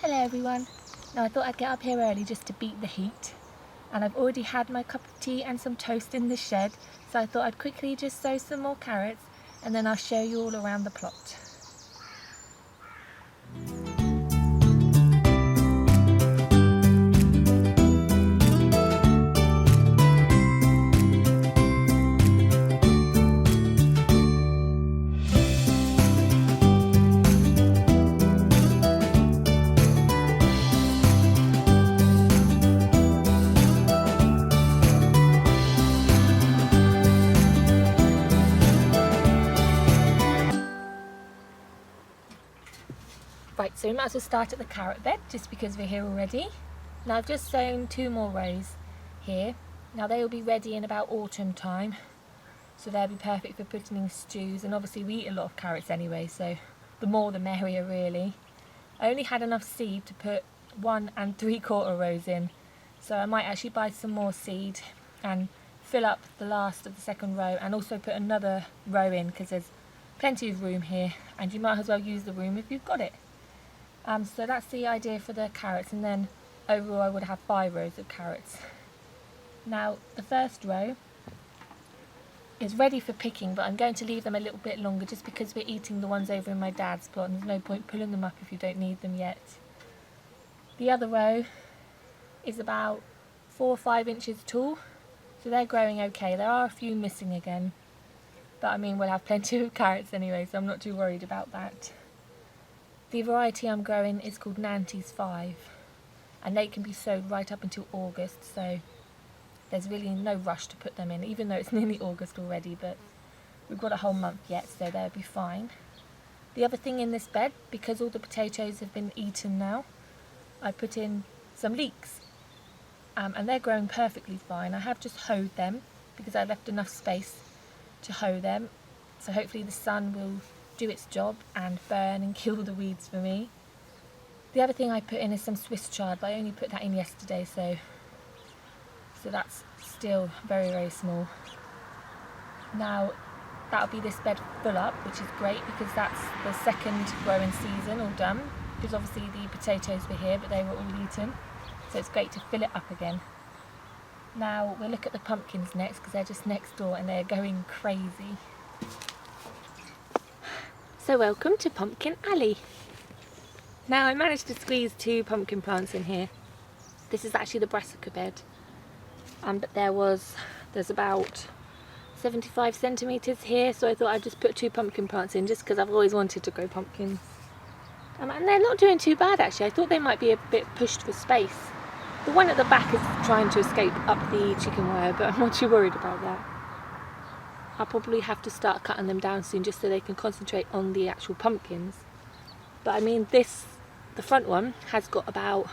Hello everyone. Now I thought I'd get up here early just to beat the heat, and I've already had my cup of tea and some toast in the shed, so I thought I'd quickly just sow some more carrots and then I'll show you all around the plot. Right, so we might as well start at the carrot bed just because we're here already. Now I've just sown 2 more rows here. Now they will be ready in about autumn time, so they'll be perfect for putting in stews, and obviously we eat a lot of carrots anyway, so the more the merrier really. I only had enough seed to put 1 3/4 rows in, so I might actually buy some more seed and fill up the last of the second row and also put another row in because there's plenty of room here and you might as well use the room if you've got it. So that's the idea for the carrots, and then overall I would have 5 rows of carrots. Now the first row is ready for picking, but I'm going to leave them a little bit longer just because we're eating the ones over in my dad's plot and there's no point pulling them up if you don't need them yet. The other row is about 4 or 5 inches tall, so they're growing okay. There are a few missing again, but I mean we'll have plenty of carrots anyway, so I'm not too worried about that. The variety I'm growing is called Nantes 5, and they can be sowed right up until August, so there's really no rush to put them in, even though it's nearly August already, but we've got a whole month yet, so they'll be fine. The other thing in this bed, because all the potatoes have been eaten now, I put in some leeks, and they're growing perfectly fine. I have just hoed them because I left enough space to hoe them, so hopefully the sun will do its job and burn and kill the weeds for me. The other thing I put in is some Swiss chard, but I only put that in yesterday, so that's still very small. Now that'll be this bed full up, which is great because that's the second growing season all done, because obviously the potatoes were here but they were all eaten, so it's great to fill it up again. Now we'll look at the pumpkins next because they're just next door and they're going crazy. So welcome to Pumpkin Alley. Now I managed to squeeze 2 pumpkin plants in here. This is actually the Brassica Bed, but there's about 75 centimetres here, so I thought I'd just put 2 pumpkin plants in just because I've always wanted to grow pumpkins. And they're not doing too bad actually. I thought they might be a bit pushed for space. The one at the back is trying to escape up the chicken wire, but I'm not too worried about that. I'll probably have to start cutting them down soon just so they can concentrate on the actual pumpkins. But I mean the front one has got about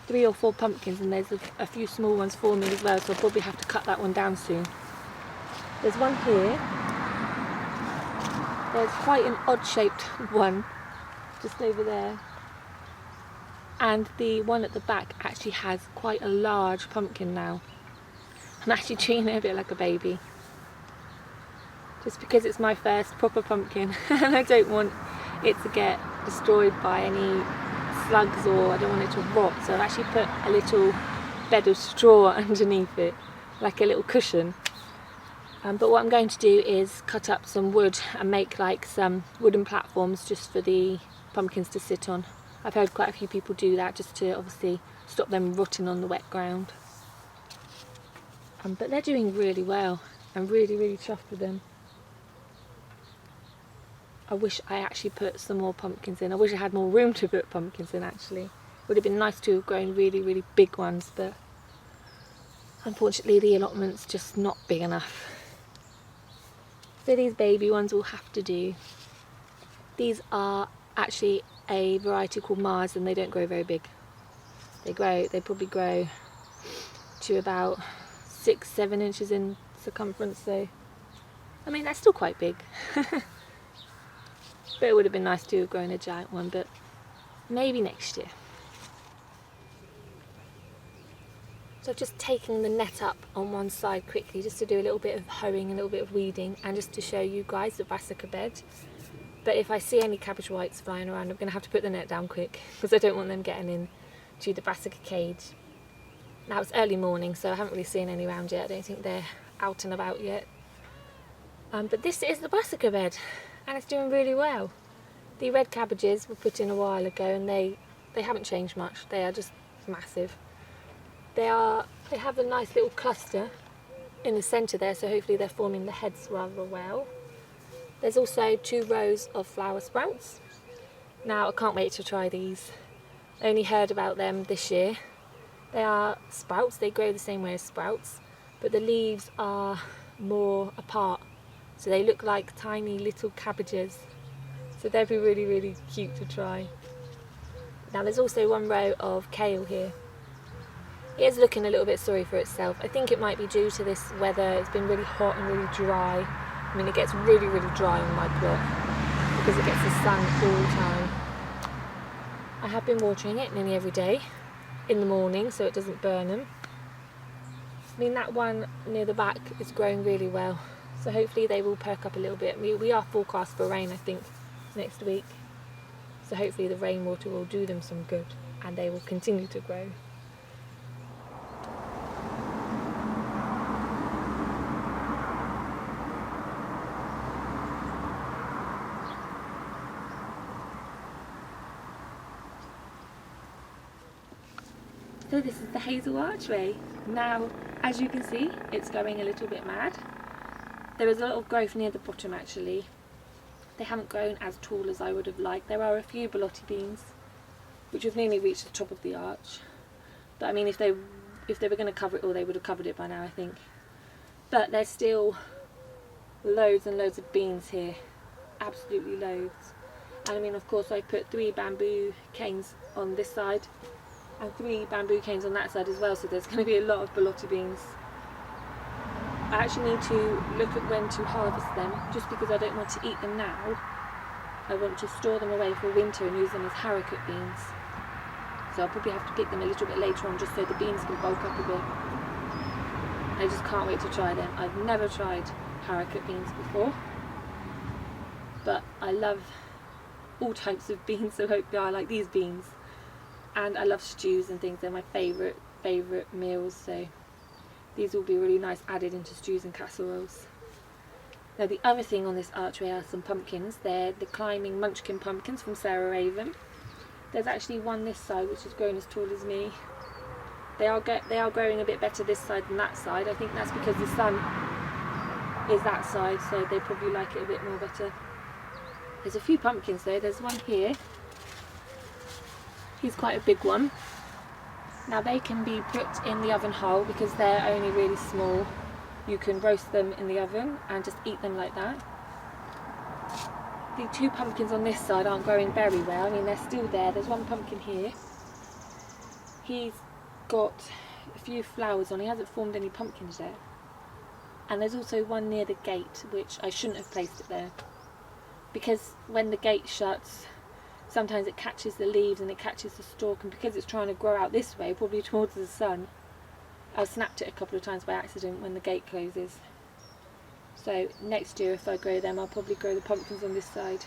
3 or 4 pumpkins, and there's a few small ones forming as well, so I'll probably have to cut that one down soon. There's one here. There's quite an odd shaped one just over there. And the one at the back actually has quite a large pumpkin now. I'm actually treating it a bit like a baby, just because it's my first proper pumpkin and I don't want it to get destroyed by any slugs, or I don't want it to rot, so I've actually put a little bed of straw underneath it, like a little cushion. But what I'm going to do is cut up some wood and make like some wooden platforms just for the pumpkins to sit on. I've heard quite a few people do that just to obviously stop them rotting on the wet ground. But they're doing really well. I'm really chuffed with them. I wish I actually put some more pumpkins in. I wish I had more room to put pumpkins in actually. It would have been nice to have grown really big ones, but unfortunately the allotment's just not big enough. So these baby ones will have to do. These are actually a variety called Mars, and they don't grow very big. They probably grow to about 6-7 inches in circumference, so I mean that's still quite big. But it would have been nice to have grown a giant one, but maybe next year. So I've just taken the net up on one side quickly just to do a little bit of hoeing, a little bit of weeding, and just to show you guys the Brassica Bed. But if I see any cabbage whites flying around, I'm going to have to put the net down quick because I don't want them getting in to the brassica cage. Now it's early morning, so I haven't really seen any around yet. I don't think they're out and about yet. But this is the brassica bed, and it's doing really well. The red cabbages were put in a while ago, and they haven't changed much. They are just massive. They have a nice little cluster in the centre there, so hopefully they're forming the heads rather well. There's also 2 rows of flower sprouts. Now I can't wait to try these. I only heard about them this year. They are sprouts, they grow the same way as sprouts, but the leaves are more apart, so they look like tiny little cabbages. So they'd be really, really cute to try. Now there's also 1 row of kale here. It is looking a little bit sorry for itself. I think it might be due to this weather. It's been really hot and really dry. I mean, it gets really, really dry on my plot because it gets the sun all the time. I have been watering it nearly every day in the morning so it doesn't burn them. I mean, that one near the back is growing really well, so hopefully they will perk up a little bit. We are forecast for rain, I think, next week, so hopefully the rainwater will do them some good and they will continue to grow. So this is the Hazel Archway. Now, as you can see, it's going a little bit mad. There is a lot of growth near the bottom actually. They haven't grown as tall as I would have liked. There are a few Beetroot beans, which have nearly reached the top of the arch. But I mean, if they were going to cover it all, they would have covered it by now, I think. But there's still loads and loads of beans here. Absolutely loads. And I mean, of course, I put 3 bamboo canes on this side and 3 bamboo canes on that side as well, so there's going to be a lot of Beetroot beans. I actually need to look at when to harvest them, just because I don't want to eat them now. I want to store them away for winter and use them as haricot beans. So I'll probably have to pick them a little bit later on, just so the beans can bulk up a bit. I just can't wait to try them. I've never tried haricot beans before, but I love all types of beans, so hopefully I like these beans. And I love stews and things, they're my favourite meals, so these will be really nice added into stews and casseroles. Now the other thing on this archway are some pumpkins. They're the climbing munchkin pumpkins from Sarah Raven. There's actually one this side which has grown as tall as me. They are growing a bit better this side than that side. I think that's because the sun is that side, so they probably like it a bit more better. There's a few pumpkins though. There's one here. He's quite a big one. Now they can be put in the oven whole because they're only really small. You can roast them in the oven and just eat them like that. The 2 pumpkins on this side aren't growing very well. I mean, they're still there. There's one pumpkin here. He's got a few flowers on. He hasn't formed any pumpkins yet. And there's also one near the gate, which I shouldn't have placed it there, because when the gate shuts, sometimes it catches the leaves and it catches the stalk, and because it's trying to grow out this way, probably towards the sun, I've snapped it a couple of times by accident when the gate closes. So next year if I grow them, I'll probably grow the pumpkins on this side.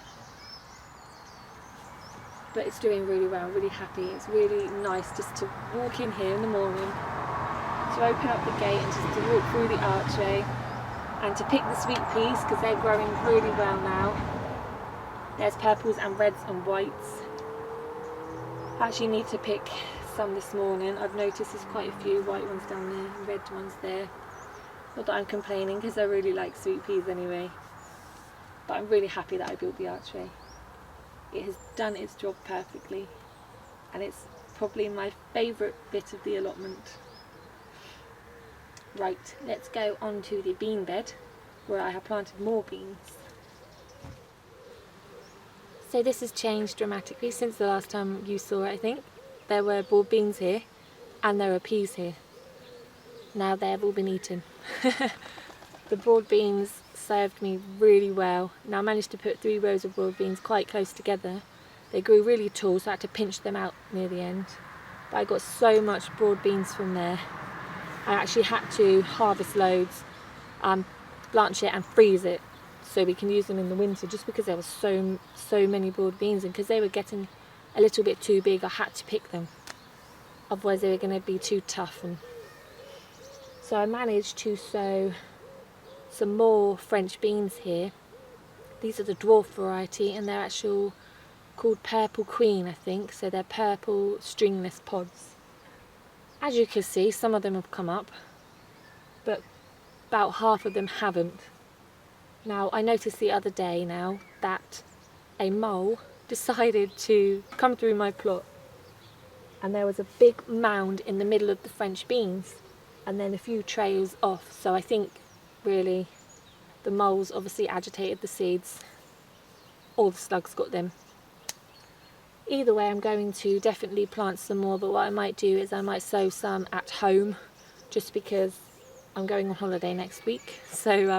But it's doing really well, I'm really happy. It's really nice just to walk in here in the morning, to open up the gate and just to walk through the archway and to pick the sweet peas because they're growing really well now. There's purples and reds and whites. I actually need to pick some this morning. I've noticed there's quite a few white ones down there and red ones there. Not that I'm complaining because I really like sweet peas anyway. But I'm really happy that I built the archway. It has done its job perfectly. And it's probably my favourite bit of the allotment. Right, let's go on to the bean bed where I have planted more beans. So this has changed dramatically since the last time you saw it, I think. There were broad beans here and there are peas here. Now they've all been eaten. The broad beans served me really well. Now I managed to put 3 rows of broad beans quite close together. They grew really tall, so I had to pinch them out near the end. But I got so much broad beans from there. I actually had to harvest loads, blanch it and freeze it so we can use them in the winter, just because there were so many broad beans, and because they were getting a little bit too big, I had to pick them. Otherwise they were going to be too tough. And so I managed to sow some more French beans here. These are the dwarf variety, and they're actually called Purple Queen, I think. So they're purple stringless pods. As you can see, some of them have come up, but about half of them haven't. Now, I noticed the other day now that a mole decided to come through my plot, and there was a big mound in the middle of the French beans and then a few trails off. So I think really the moles obviously agitated the seeds, or the slugs got them. Either way, I'm going to definitely plant some more, but what I might do is I might sow some at home, just because I'm going on holiday next week, so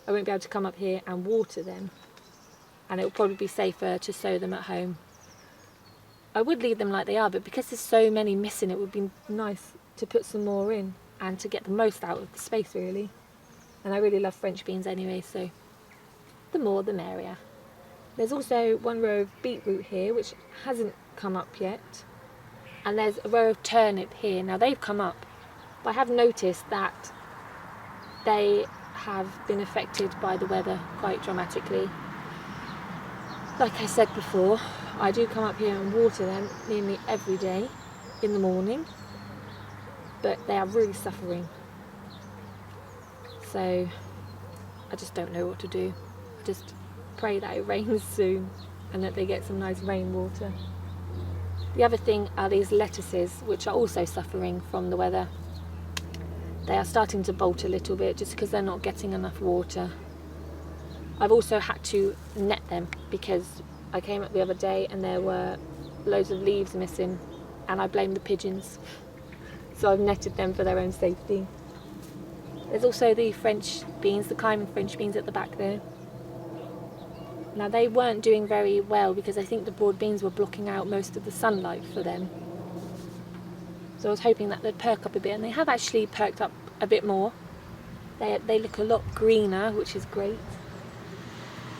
I won't be able to come up here and water them, and it will probably be safer to sow them at home. I would leave them like they are, but because there's so many missing, it would be nice to put some more in and to get the most out of the space, really. And I really love French beans anyway, so the more the merrier. There's also one row of beetroot here which hasn't come up yet, and there's a row of turnip here. Now they've come up, but I have noticed that they have been affected by the weather quite dramatically. Like I said before, I do come up here and water them nearly every day in the morning, but they are really suffering. So I just don't know what to do. I just pray that it rains soon and that they get some nice rainwater. The other thing are these lettuces, which are also suffering from the weather. They are starting to bolt a little bit just because they're not getting enough water. I've also had to net them because I came up the other day and there were loads of leaves missing, and I blame the pigeons. So I've netted them for their own safety. There's also the French beans, the climbing French beans at the back there. Now they weren't doing very well because I think the broad beans were blocking out most of the sunlight for them. So I was hoping that they'd perk up a bit, and they have actually perked up a bit more. They look a lot greener, which is great.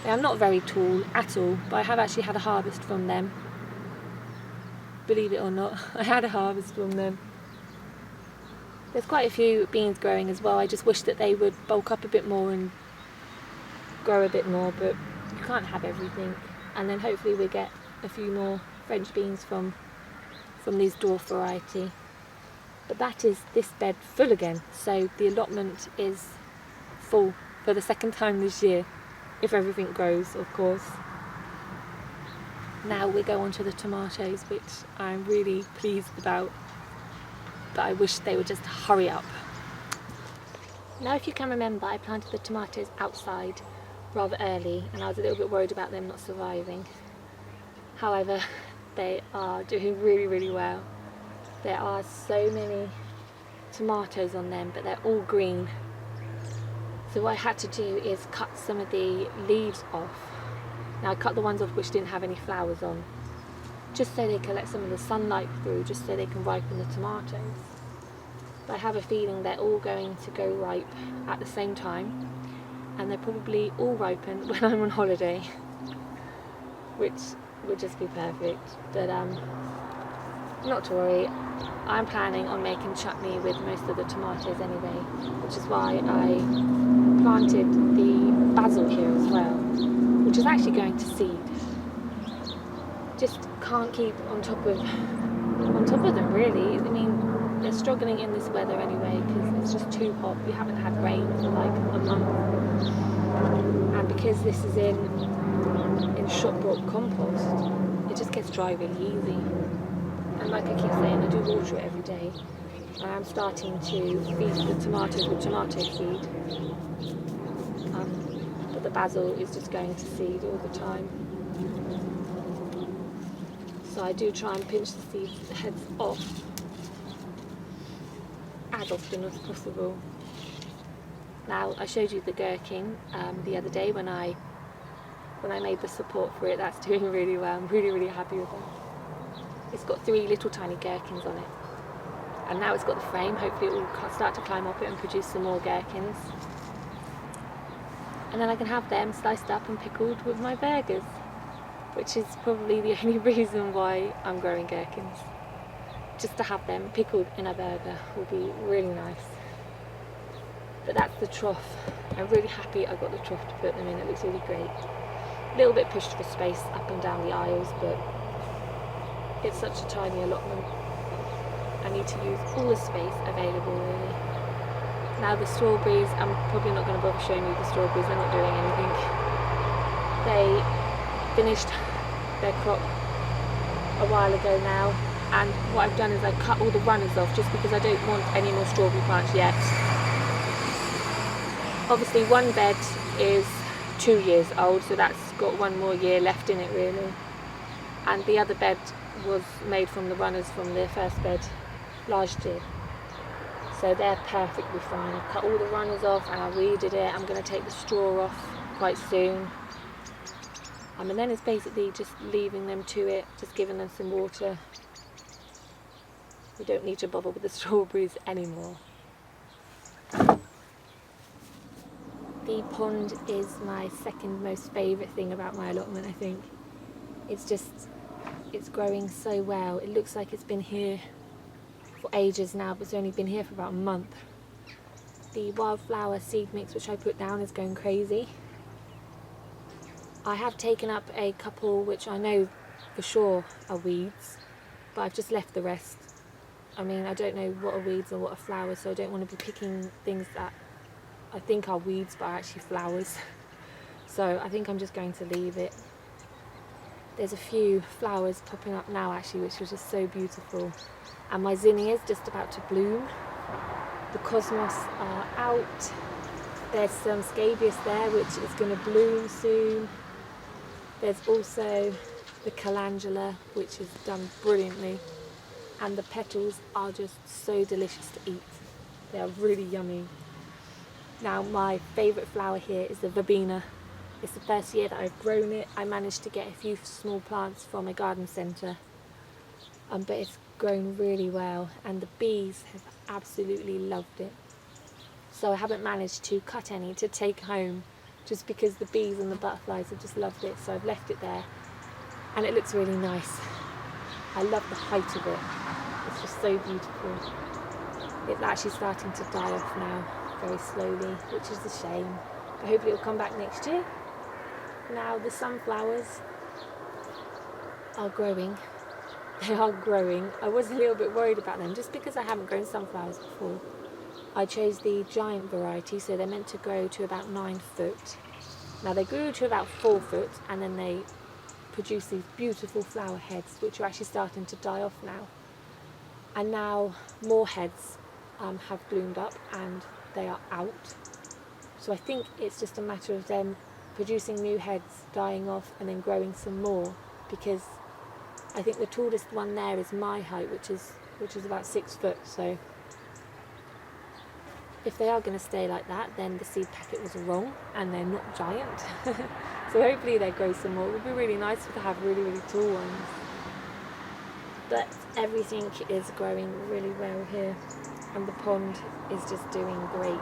They are not very tall at all, but I have actually had a harvest from them. Believe it or not, I had a harvest from them. There's quite a few beans growing as well. I just wish that they would bulk up a bit more and grow a bit more, but you can't have everything. And then hopefully we get a few more French beans from these dwarf variety. But that is this bed full again, so the allotment is full for the second time this year, if everything grows, of course. Now we go on to the tomatoes, which I'm really pleased about, but I wish they would just hurry up. Now, if you can remember, I planted the tomatoes outside rather early, and I was a little bit worried about them not surviving. However, they are doing really, really well. There are so many tomatoes on them, but they're all green. So what I had to do is cut some of the leaves off. Now I cut the ones off which didn't have any flowers on, just so they can let some of the sunlight through, just so they can ripen the tomatoes. But I have a feeling they're all going to go ripe at the same time, and they're probably all ripen when I'm on holiday, which would just be perfect. But not to worry, I'm planning on making chutney with most of the tomatoes anyway, which is why I planted the basil here as well, which is actually going to seed. Just can't keep on top of them, really. I mean, they're struggling in this weather anyway because it's just too hot. We haven't had rain for like a month, and because this is in shop bought compost, it just gets dry really easy. And like I keep saying, I do water it every day. I am starting to feed the tomatoes with tomato seed, but the basil is just going to seed all the time. So I do try and pinch the seed heads off as often as possible. Now, I showed you the gherkin the other day when I made the support for it. That's doing really well. I'm really, really happy with it. It's got 3 little tiny gherkins on it, and now it's got the frame. Hopefully it will start to climb up it and produce some more gherkins. and then I can have them sliced up and pickled with my burgers, which is probably the only reason why I'm growing gherkins. Just to have them pickled in a burger will be really nice. But that's the trough. I'm really happy I got the trough to put them in. It looks really great. A little bit pushed for space up and down the aisles, but it's such a tiny allotment. I need to use all the space available really. Now the strawberries, I'm probably not going to bother showing you the strawberries, they're not doing anything. They finished their crop a while ago now, and what I've done is I've cut all the runners off just because I don't want any more strawberry plants yet. Obviously one bed is 2 years old, so that's got 1 more year left in it really. And the other bed was made from the runners from the first bed last year. So they're perfectly fine. I've cut all the runners off and I weeded it. I'm going to take the straw off quite soon. And then it's basically just leaving them to it, just giving them some water. We don't need to bother with the strawberries anymore. The pond is my second most favourite thing about my allotment, I think. It's growing so well. It looks like it's been here for ages now, but it's only been here for about a month. The wildflower seed mix which I put down is going crazy. I have taken up a couple which I know for sure are weeds, but I've just left the rest. I mean, I don't know what are weeds or what are flowers, so I don't want to be picking things that I think are weeds but are actually flowers. So I think I'm just going to leave it. There's a few flowers popping up now actually, which are just so beautiful. And my zinnias just about to bloom. The cosmos are out. There's some scabious there which is going to bloom soon. There's also the calendula which is done brilliantly. And the petals are just so delicious to eat. They are really yummy. Now my favourite flower here is the Verbena. It's the first year that I've grown it. I managed to get a few small plants from a garden centre, but it's grown really well and the bees have absolutely loved it. So I haven't managed to cut any to take home just because the bees and the butterflies have just loved it, so I've left it there and it looks really nice. I love the height of it. It's just so beautiful. It's actually starting to die off now very slowly, which is a shame, but hopefully it'll come back next year. Now the sunflowers are growing. They are growing. I was a little bit worried about them just because I haven't grown sunflowers before. I chose the giant variety, so they're meant to grow to about 9 foot. Now they grew to about 4 foot and then they produce these beautiful flower heads which are actually starting to die off now. And now more heads have bloomed up and they are out. So I think it's just a matter of them producing new heads, dying off and then growing some more, because I think the tallest one there is my height, which is about 6 foot. So if they are going to stay like that, then the seed packet was wrong and they're not giant. So hopefully they grow some more. It would be really nice to have really, really tall ones. But everything is growing really well here and the pond is just doing great.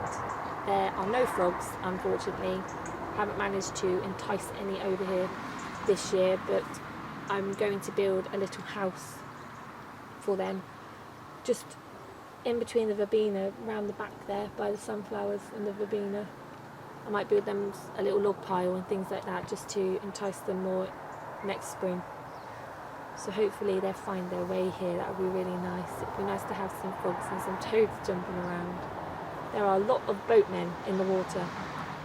There are no frogs, unfortunately. Haven't managed to entice any over here this year, but I'm going to build a little house for them just in between the verbena, around the back there by the sunflowers and the verbena. I might build them a little log pile and things like that just to entice them more next spring. So hopefully they'll find their way here. That would be really nice. It would be nice to have some frogs and some toads jumping around. There are a lot of boatmen in the water.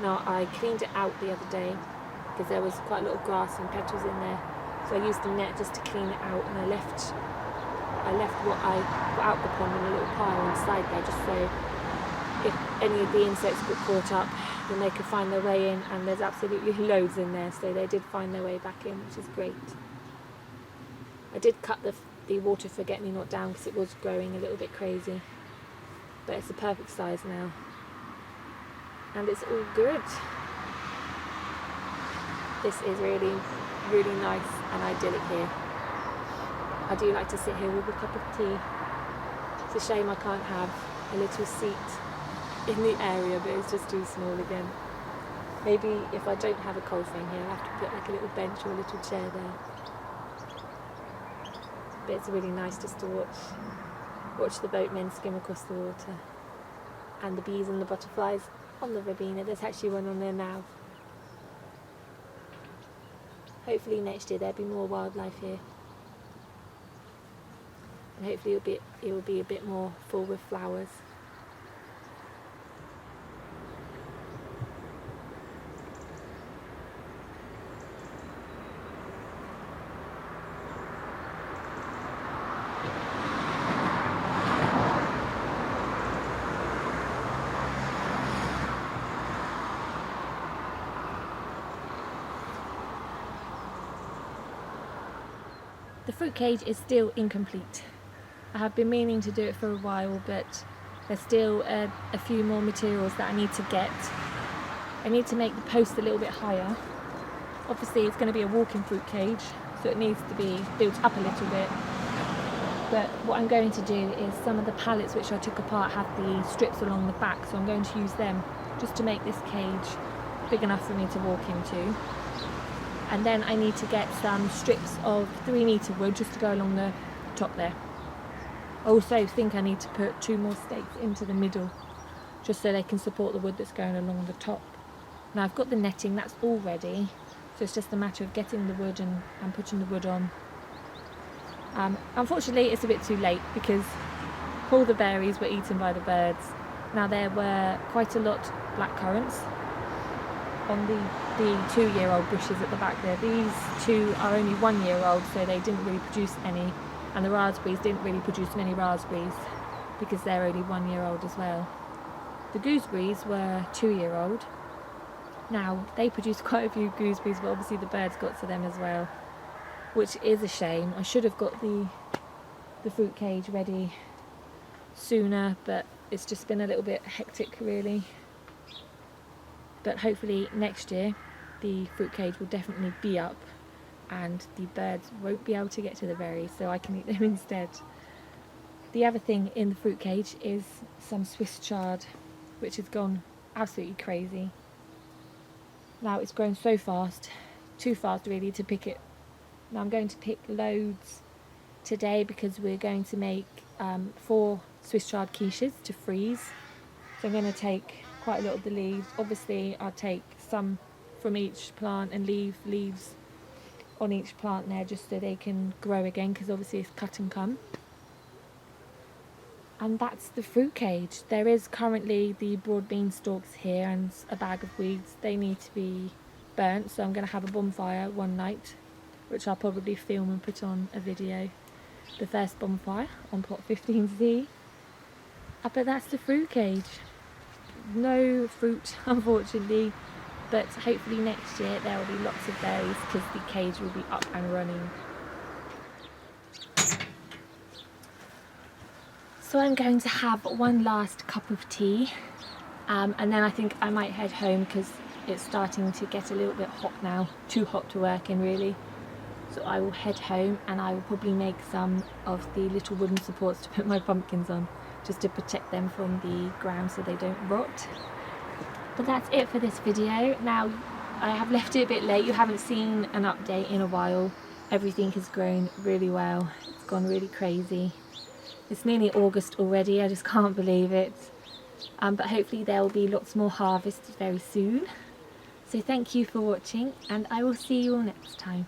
Now I cleaned it out the other day because there was quite a lot of grass and petals in there. So I used the net just to clean it out, and I left what I got out the pond in a little pile inside there, just so if any of the insects got caught up, then they could find their way in, and there's absolutely loads in there, so they did find their way back in, which is great. I did cut the water forget-me-not down because it was growing a little bit crazy, but it's the perfect size now, and it's all good. This is really, really nice and idyllic here. I do like to sit here with a cup of tea. It's a shame I can't have a little seat in the area, but it's just too small again. Maybe if I don't have a cold frame here, I'll have to put like a little bench or a little chair there. But it's really nice just to watch the boatmen skim across the water. And the bees and the butterflies on the Verbena. There's actually one on there now. Hopefully next year there'll be more wildlife here. And hopefully it will be a bit more full with flowers. The fruit cage is still incomplete. I have been meaning to do it for a while, but there's still a few more materials that I need to get. I need to make the post a little bit higher. Obviously it's going to be a walk-in fruit cage, so it needs to be built up a little bit. But what I'm going to do is some of the pallets which I took apart have the strips along the back, so I'm going to use them just to make this cage big enough for me to walk into. And then I need to get some strips of 3-metre wood just to go along the top there. I also think I need to put 2 more stakes into the middle just so they can support the wood that's going along the top. Now I've got the netting, that's all ready, so it's just a matter of getting the wood and putting the wood on. Unfortunately it's a bit too late because all the berries were eaten by the birds. Now there were quite a lot black currants on the 2-year-old bushes at the back there. These 2 are only 1-year-old, so they didn't really produce any, and the raspberries didn't really produce many raspberries because they're only 1-year-old as well. The gooseberries were 2-year-old. Now they produced quite a few gooseberries, but obviously the birds got to them as well, which is a shame. I should have got the fruit cage ready sooner, but it's just been a little bit hectic really. But hopefully next year the fruit cage will definitely be up and the birds won't be able to get to the berries, so I can eat them instead. The other thing in the fruit cage is some Swiss chard, which has gone absolutely crazy. Now it's grown so fast, too fast really to pick it. Now I'm going to pick loads today because we're going to make 4 Swiss chard quiches to freeze. So I'm going to take quite a lot of the leaves. Obviously I'll take some from each plant and leave leaves on each plant there just so they can grow again, because obviously it's cut and come. And that's the fruit cage. There is currently the broad bean stalks here and a bag of weeds. They need to be burnt, so I'm going to have a bonfire one night, which I'll probably film and put on a video. The first bonfire on plot 15Z. But that's the fruit cage. No fruit unfortunately, but hopefully next year there will be lots of berries because the cage will be up and running. So I'm going to have one last cup of tea and then I think I might head home because it's starting to get a little bit hot now, too hot to work in really. So I will head home and I will probably make some of the little wooden supports to put my pumpkins on, just to protect them from the ground so they don't rot. But that's it for this video. Now I have left it a bit late, you haven't seen an update in a while. Everything has grown really well, it's gone really crazy. It's nearly August already, I just can't believe it. But hopefully there will be lots more harvests very soon. So thank you for watching and I will see you all next time.